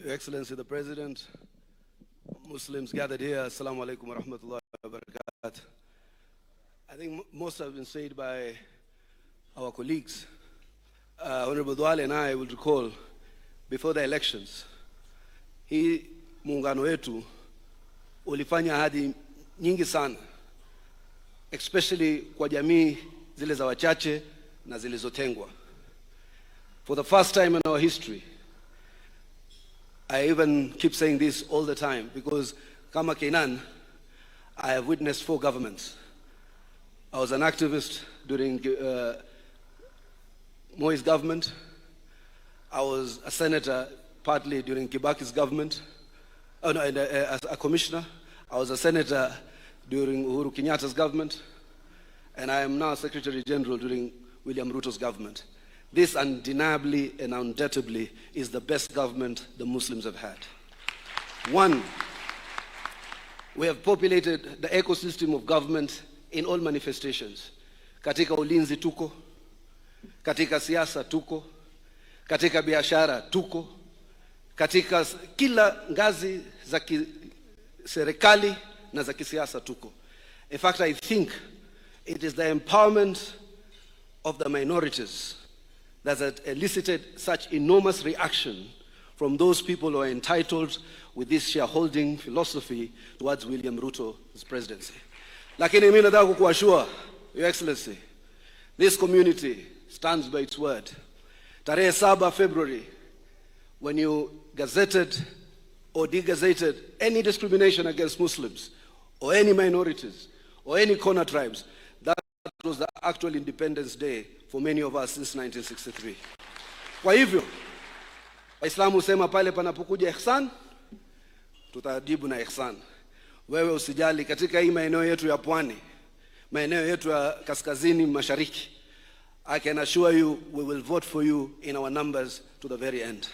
Your Excellency the President, Muslims gathered here, Assalamu alaikum wa rahmatullahi wa barakatuh. I think most have been said by our colleagues. Honorable Duale and I will recall, before the elections, hii muungano wetu ulifanya ahadi nyingi sana, especially kwa jamii zile za wachache na zilizotengwa. For the first time in our history, I even keep saying this all the time because kama Kainan, I have witnessed 4 governments. I was an activist during Moi's government. I was a senator partly during Kibaki's government. As a commissioner. I was a senator during Uhuru Kenyatta's government. And I am now Secretary General during William Ruto's government. This undeniably and undoubtedly is the best government the Muslims have had. One, we have populated the ecosystem of government in all manifestations. Katika ulinzi tuko, katika siasa tuko, katika biashara tuko, katika kila ngazi za serikali na za kisiasa tuko. In fact, I think it is the empowerment of the minorities that has elicited such enormous reaction from those people who are entitled with this shareholding philosophy towards William Ruto's presidency. Lakini mimi nataka kukuashua, Your Excellency, this community stands by its word. Tarehe 7 February, when you gazetted or degazetted any discrimination against Muslims or any minorities or any corner tribes, that was the actual Independence Day for many of us since 1963. Kwa hivyo, Waislamu husema pale panapokuja ihsan, tutajibu na ihsan. Wewe usijali, katika hii maeneo yetu ya pwani, maeneo yetu ya kaskazini mashariki, I can assure you we will vote for you in our numbers to the very end.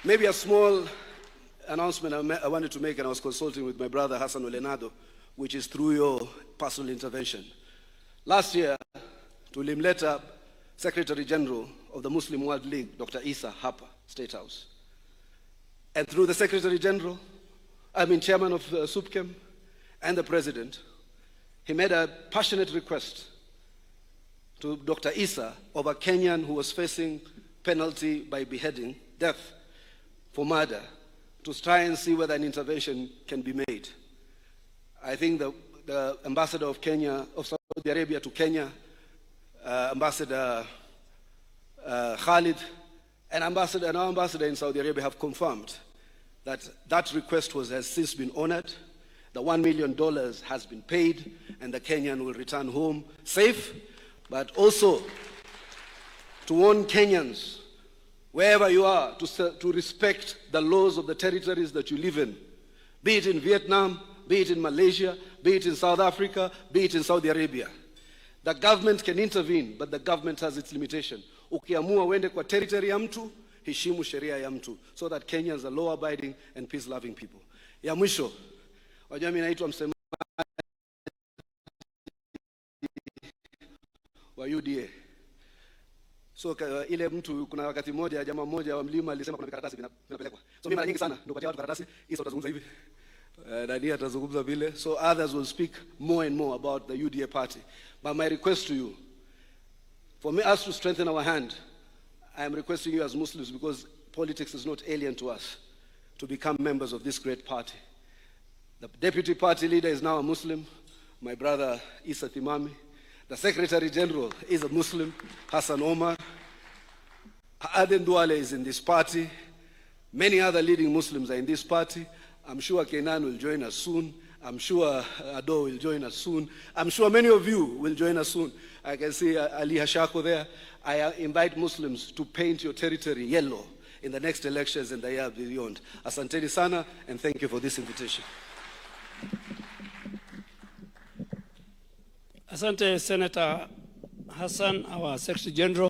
Maybe a small announcement I wanted to make, and I was consulting with my brother Hassan Olenado, which is through your personal intervention. Last year, tulimleta Secretary General of the Muslim World League, Dr. Isa hapa, State House. And through the Secretary General, Chairman of SUPKEM, and the President, he made a passionate request to Dr. Isa of a Kenyan who was facing penalty by beheading, death for murder, to try and see whether an intervention can be made. I think the ambassador of Saudi Arabia to Kenya, Ambassador Khalid, and our ambassador in Saudi Arabia have confirmed that that request has since been honored. The $1 million has been paid, and the Kenyan will return home safe, but also to warn Kenyans, wherever you are, to respect the laws of the territories that you live in, be it in Vietnam, be it in Malaysia, be it in South Africa, be it in Saudi Arabia. The government can intervene, but the government has its limitation. Ukiamua uende kwa territory ya mtu, heshimu sheria ya mtu, so that Kenyans are law-abiding and peace-loving people. Ya mwisho, wajua mimi naitwa msemaji wa UDA. So ile mtu, kuna wakati mmoja jamaa mmoja wa mlima alisema kuna karatasi vinapelekwa. So mimi mara nyingi sana ndio patia watu karatasi, hizo utazungumza hivi. Dania atazungumza vile. So others will speak more and more about the UDA party. But my request to you, for us to strengthen our hand, I am requesting you as Muslims, because politics is not alien to us, to become members of this great party. The deputy party leader is now a Muslim, my brother Isa Timami. The Secretary General is a Muslim, Hassan Omar. Aden Duale is in this party. Many other leading Muslims are in this party. I'm sure Kenan will join us soon. I'm sure Ado will join us soon. I'm sure many of you will join us soon. I can see Ali Hashako there. I invite Muslims to paint your territory yellow in the next elections and the year beyond. Asanteni sana, and thank you for this invitation. Asante Senator Hassan, our Secretary General.